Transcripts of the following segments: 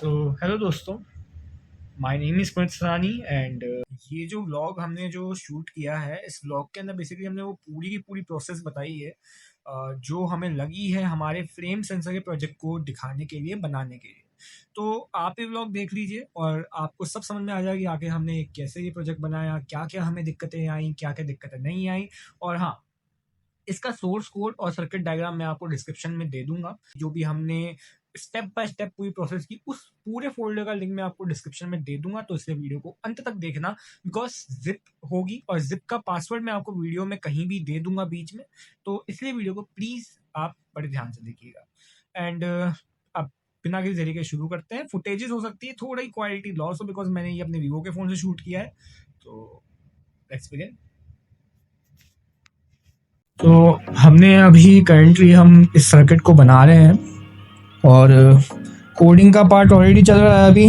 सो hello दोस्तों, my name is Kumit Sarani and ये जो व्लॉग हमने जो शूट किया है, इस व्लॉग के अंदर बेसिकली हमने वो पूरी की पूरी प्रोसेस बताई है जो हमें लगी है हमारे फ्रेम सेंसर के प्रोजेक्ट को दिखाने के लिए, बनाने के लिए। तो आप ये व्लॉग देख लीजिए और आपको सब समझ में आ जाएगी आगे हमने कैसे ये प्रोजेक्ट बनाया, क्या क्या हमें दिक्कतें आई, क्या क्या दिक्कतें नहीं आई। और हाँ, इसका सोर्स कोड और सर्किट डायग्राम मैं आपको डिस्क्रिप्शन में दे दूंगा। जो भी हमने स्टेप बाय स्टेप पूरी प्रोसेस की, उस पूरे फोल्डर का लिंक मैं आपको डिस्क्रिप्शन में दे दूंगा, तो इसलिए वीडियो को अंत तक देखना, बिकॉज जिप होगी और जिप का पासवर्ड मैं आपको वीडियो में कहीं भी दे दूंगा बीच में, तो इसलिए वीडियो को प्लीज आप बड़े ध्यान से देखिएगा। एंड अब बिना किसी देरी के शुरू करते हैं। फुटेजेस हो सकती है थोड़ा ही क्वालिटी लॉस हो, बिकॉज मैंने ये अपने वीवो के फोन से शूट किया है। तो लेट्स बिगिन। तो हमने अभी करंटली हम इस सर्किट को बना रहे हैं और कोडिंग का पार्ट ऑलरेडी चल रहा है अभी।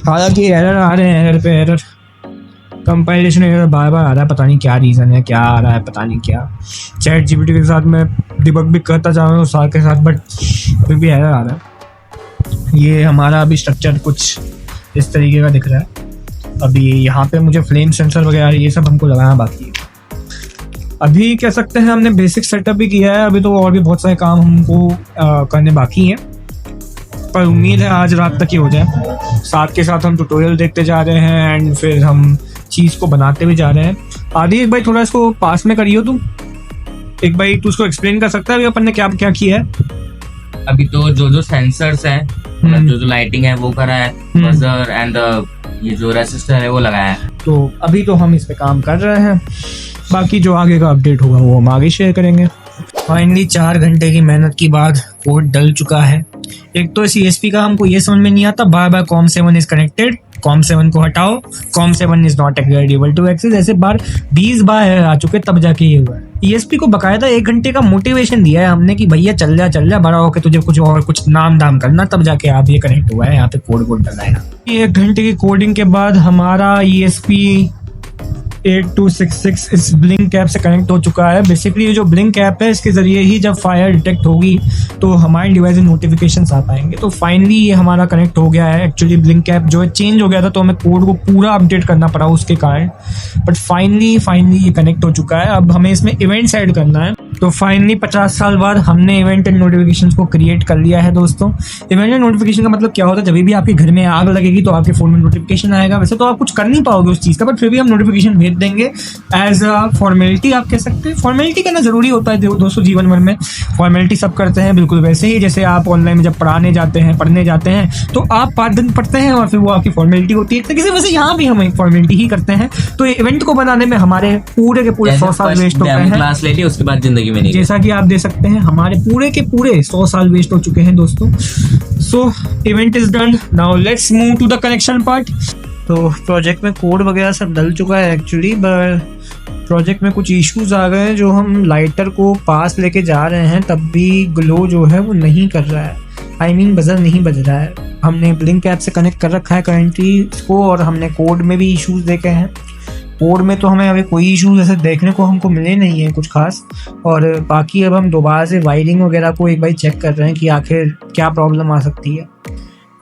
हालांकि एरर आ रहे हैं, एरर पे एरर, कंपाइलेशन एरर बार बार आ रहा है, पता नहीं क्या रीज़न है, क्या आ रहा है पता नहीं क्या। चैट जीपीटी के साथ मैं डिबग भी करता जा रहा हूँ सार के साथ, बट अभी भी एरर आ रहा है। ये हमारा अभी स्ट्रक्चर कुछ इस तरीके का दिख रहा है। अभी यहाँ पे मुझे फ्लेम सेंसर वगैरह ये सब हमको लगाना बाकी है। अभी कह सकते हैं हमने बेसिक सेटअप भी किया है, अभी तो और भी बहुत सारे काम हमको करने बाकी हैं, पर उम्मीद है आज रात तक ही हो जाए। साथ के साथ हम ट्यूटोरियल देखते जा रहे हैं एंड फिर हम चीज़ को बनाते भी जा रहे हैं। आदि एक भाई थोड़ा इसको पास में करियो तुम, एक भाई तू उसको एक्सप्लेन कर सकता है अभी अपन ने क्या क्या किया है। अभी तो जो सेंसर्स है, जो लाइटिंग है वो करा है, बजर एंड ये जो रेसिस्टर है वो लगाया है। तो अभी तो हम इस पे काम कर रहे हैं, बाकी जो आगे का अपडेट होगा वो हम आगे शेयर करेंगे। फाइनली 4 घंटे की मेहनत के बाद कोड डल चुका है। एक तो CSP का हमको ये समझ में नहीं आता, बार बार COM7 इज कनेक्टेड, COM7 को हटाओ, COM7 is not able to access, ऐसे बार 20 बार आ चुके तब जाके ये हुआ है। ESP को बकायदा 1 घंटे का मोटिवेशन दिया है हमने कि भैया चल जा बड़ा होके तुझे कुछ और कुछ नाम दाम करना, तब जाके आप ये कनेक्ट हुआ है, यहाँ पे कोड डला है। 1 घंटे की कोडिंग के बाद हमारा ESP 8266 इस ब्लिंक ऐप से कनेक्ट हो चुका है। बेसिकली ये जो ब्लिंक ऐप है, इसके जरिए ही जब फायर डिटेक्ट होगी तो हमारे डिवाइस में नोटिफिकेशंस आ पाएंगे। तो फाइनली ये हमारा कनेक्ट हो गया है। एक्चुअली ब्लिंक ऐप जो है चेंज हो गया था, तो हमें कोड को पूरा अपडेट करना पड़ा उसके कारण, बट फाइनली ये कनेक्ट हो चुका है। अब हमें इसमें इवेंट्स ऐड करना है। तो फाइनली 50 साल बाद हमने इवेंट एंड नोटिफिकेशन को क्रिएट कर लिया है दोस्तों। इवेंट एंड नोटिफिकेशन का मतलब क्या होता है, जब भी आपके घर में आग लगेगी तो आपके फोन में नोटिफिकेशन आएगा। वैसे तो आप कुछ कर नहीं पाओगे उस चीज़ का, बट फिर भी हम नोटिफिकेशन भेज देंगे एज अ फॉर्मेलिटी, आप कह सकते हैं। फॉर्मेलिटी करना जरूरी होता है दोस्तों, जीवन भर में फॉर्मेलिटी सब करते हैं। बिल्कुल वैसे ही जैसे आप ऑनलाइन में जब पढ़ने जाते हैं तो आप 5 दिन पढ़ते हैं और फिर वो आपकी फॉर्मेलिटी होती है, किसी वजह से यहाँ भी हम एक फॉर्मेलिटी ही करते हैं। तो इवेंट को बनाने में हमारे पूरे के पूरे 100 साल वेस्ट हो गए हैं। क्लास ले ली, उसके बाद जिंदगी में नहीं। जैसा कि आप देख सकते हैं हमारे पूरे के पूरे 100 साल वेस्ट हो चुके हैं दोस्तों। So event is done, now let's move to the connection part. तो प्रोजेक्ट में कोड वगैरह सब डल चुका है एक्चुअली, बट प्रोजेक्ट में कुछ इश्यूज आ गए हैं। जो हम लाइटर को पास लेके जा रहे हैं तब भी ग्लो जो है वो नहीं कर रहा है, बजर नहीं बज रहा है। हमने ब्लिंक ऐप से कनेक्ट कर रखा है करंटली इसको, और हमने कोड में भी इश्यूज देखे हैं। कोड में तो हमें अभी कोई इश्यूज ऐसे देखने को हमको मिले नहीं है कुछ खास, और बाकी अब हम दोबारा से वायरिंग वगैरह को एक बार चेक कर रहे हैं कि आखिर क्या प्रॉब्लम आ सकती है।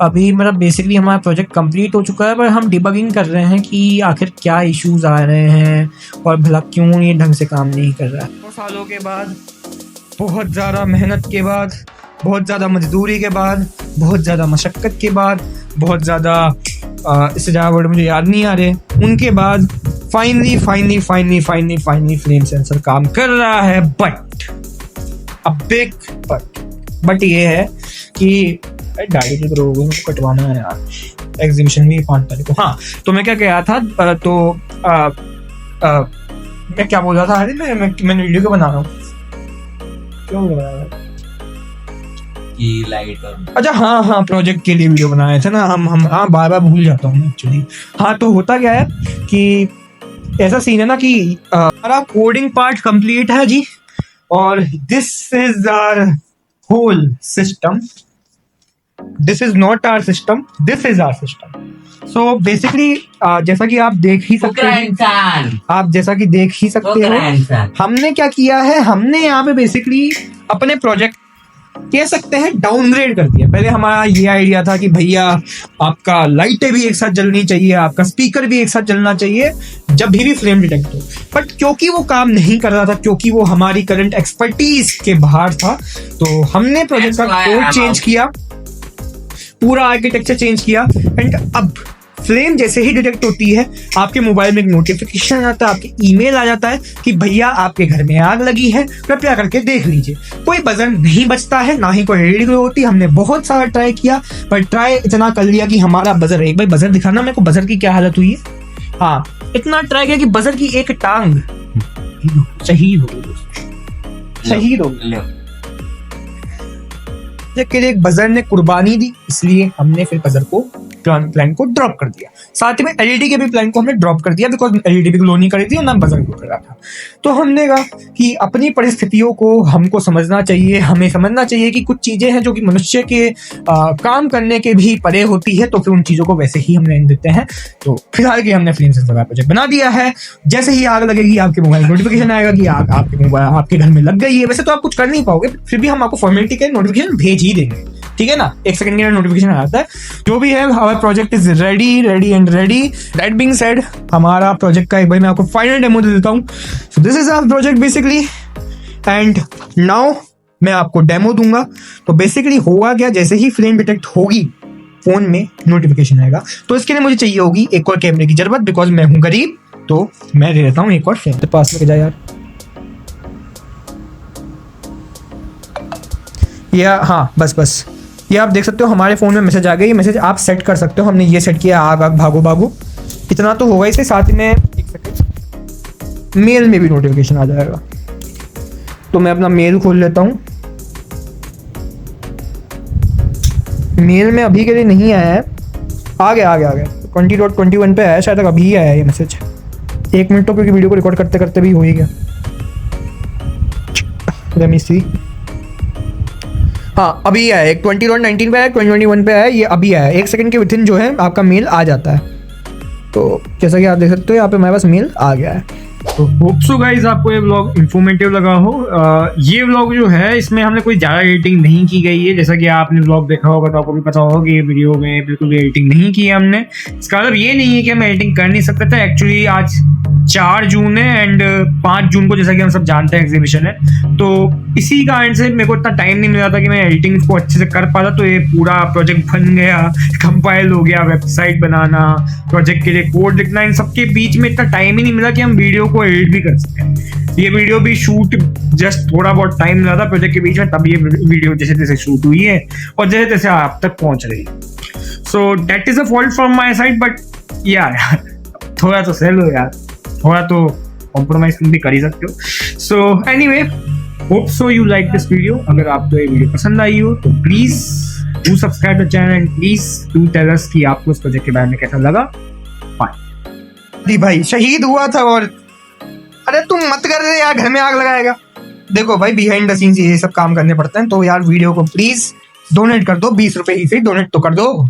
अभी मतलब बेसिकली हमारा प्रोजेक्ट कंप्लीट हो चुका है, पर हम डिबगिंग कर रहे हैं कि आखिर क्या इश्यूज आ रहे हैं और भला क्यों ये ढंग से काम नहीं कर रहा है। 2 सालों के बाद, बहुत ज़्यादा मेहनत के बाद, बहुत ज़्यादा मजदूरी के बाद, बहुत ज़्यादा मशक्क़त के बाद, बहुत ज़्यादा इससे ज़्यादा वर्ड मुझे याद नहीं आ रहे, उनके बाद फाइनली फ्लेम सेंसर काम कर रहा है। बट ये है कि दाढ़ी की तो कटवाना है यार, एग्जीबिशन भी 5 तारीख को। हाँ, तो मैं क्या कह रहा था, मैं क्या बोल रहा था, अरे मैं वीडियो क्यों बना रहा हूँ, क्यों बना रहा हूँ की लाइट। अच्छा हाँ, प्रोजेक्ट के लिए वीडियो बनाए थे ना हम हाँ, बार भूल जाता हूँ एक्चुअली। हाँ, तो होता क्या है कि ऐसा सीन है ना कि हमारा कोडिंग पार्ट कंप्लीट है जी, और this is our whole system. This is not our system, this is our system. So basically जैसा कि आप देख ही सकते हो, हमने क्या किया है, हमने यहाँ पे बेसिकली अपने प्रोजेक्ट कह सकते हैं डाउनग्रेड कर दिया। पहले हमारा ये आइडिया था कि भैया आपका लाइटें भी एक साथ जलनी चाहिए, आपका स्पीकर भी एक साथ जलना चाहिए जब भी फ्लेम डिटेक्ट हो, बट क्योंकि वो काम नहीं कर रहा था, क्योंकि वो हमारी करंट एक्सपर्टीज के बाहर था, तो हमने प्रोजेक्ट का कोड चेंज किया, पूरा आर्किटेक्चर चेंज किया। एंड अब फ्लेम जैसे ही डिटेक्ट होती है आपके मोबाइल में एक नोटिफिकेशन आ जाता है, आपके ईमेल आ जाता है कि भैया आपके घर में आग लगी है, कृपया करके देख लीजिए। कोई बजर नहीं बचता है, ना ही कोई रेडियो होती। हमने बहुत सारा ट्राई किया, पर ट्राई इतना कर लिया कि हमारा बजर, एक भाई बजर दिखाना मेरे को, बजर की क्या हालत हुई है। हाँ, इतना ट्राई किया कि बजर की एक टांग शहीद हो गई, शहीद हो गई। के लिए एक बजर ने कुर्बानी दी, इसलिए हमने फिर बजर को प्लान को ड्रॉप कर दिया। साथ में एलईडी के भी प्लान को हमने ड्रॉप कर दिया, बिकॉज एलईडी भी ग्लो नहीं कर रही थी और ना बजर ग्लो कर रहा था। तो हमने कहा कि अपनी परिस्थितियों को हमको समझना चाहिए, हमें समझना चाहिए कि कुछ चीजें हैं जो कि मनुष्य के काम करने के भी परे होती है, तो फिर उन चीजों को वैसे ही हम रहने देते हैं। तो फिलहाल के हमने फ्लेम सेंसर प्रोजेक्ट बना दिया है। जैसे ही आग लगेगी आपके मोबाइल नोटिफिकेशन आएगा कि आग आपके मोबाइल आपके घर में लग गई है। वैसे तो आप कुछ कर नहीं पाओगे, फिर भी हम आपको फॉर्मेलिटी के नोटिफिकेशन भेज ही देंगे, ठीक है ना। 1 सेकंड के नोटिफिकेशन आता है। जो भी है, हमारा project is ready and ready. That being said, हमारा प्रोजेक्ट का एक बार मैं आपको फाइनल डेमो दे देता हूँ। So this is our project basically, and now मैं आपको डेमो दूंगा। तो बेसिकली होगा क्या, जैसे ही फ्लेम डिटेक्ट होगी फोन में नोटिफिकेशन आएगा, तो इसके लिए मुझे चाहिए होगी एक और कैमरे की जरूरत, बिकॉज मैं हूँ गरीब, तो मैं दे देता हूँ एक और फ्रेम। पास में जाए यार, या हाँ बस ये आप देख सकते हो हमारे फ़ोन में मैसेज आ गई। मैसेज आप सेट कर सकते हो, हमने ये सेट किया, आग आग भागो भागो, इतना तो होगा। इसके साथ में एक सेकंड मेल में भी नोटिफिकेशन आ जाएगा। तो मैं अपना मेल खोल लेता हूँ। मेल में अभी के लिए नहीं आया है, आ गया 20.21 पे आया, शायद अभी आया ये मैसेज। 1 मिनट तो, क्योंकि वीडियो को रिकॉर्ड करते करते भी हो ही गया। लेट मी सी, हाँ अभी आया, एक 20.19 पे आया, 2021 पे आया, ये अभी आया। 1 सेकंड के विथिन जो है आपका मेल आ जाता है। तो जैसा कि आप देख सकते हो यहाँ पे हमारे पास मेल आ गया है। तो होप सो गाइस आपको ये व्लॉग इन्फॉर्मेटिव लगा हो। ये व्लॉग जो है, इसमें हमने कोई ज़्यादा एडिटिंग नहीं की गई है। जैसा कि आपने व्लॉग देखा होगा तो आपको भी पता होगा कि ये वीडियो में बिल्कुल भी एडिटिंग नहीं की है हमने। इसका मतलब ये नहीं है कि हम एडिटिंग कर नहीं सकते थे। एक्चुअली आज 4 जून है एंड 5 जून को, जैसा कि हम सब जानते हैं, एग्जीबिशन है। तो इसी कारण से मेरे को इतना टाइम नहीं मिला था कि मैं एडिटिंग को अच्छे से कर पाता। तो ये पूरा प्रोजेक्ट बन गया, कंपाइल हो गया, वेबसाइट बनाना, प्रोजेक्ट के लिए कोड लिखना, इन सबके बीच में इतना टाइम ही नहीं मिला कि हम वीडियो को एडिट भी कर सकें। ये वीडियो भी शूट जस्ट थोड़ा बहुत टाइम लगा था प्रोजेक्ट के बीच में, तब ये वीडियो जैसे तैसे शूट हुई है और जैसे तैसे आप तक पहुंच रही है। So that is a fault from my side, but यार थोड़ा तो सहल हो यार, थोड़ा तो कॉम्प्रोमाइज तुम भी कर ही सकते हो। So anyway, hope so you like this video. अगर आपको ये वीडियो पसंद आई हो तो please do subscribe the channel and please do tell us कि आपको इस प्रोजेक्ट के बारे में कैसा लगा। बाय। भाई शहीद हुआ था, और अरे तुम मत कर रहे यार, घर में आग लगाएगा। देखो भाई, बिहाइंड द सीन्स ये सब काम करने पड़ते हैं। तो यार वीडियो को प्लीज डोनेट कर दो, 20 रुपए ही से डोनेट तो कर दो।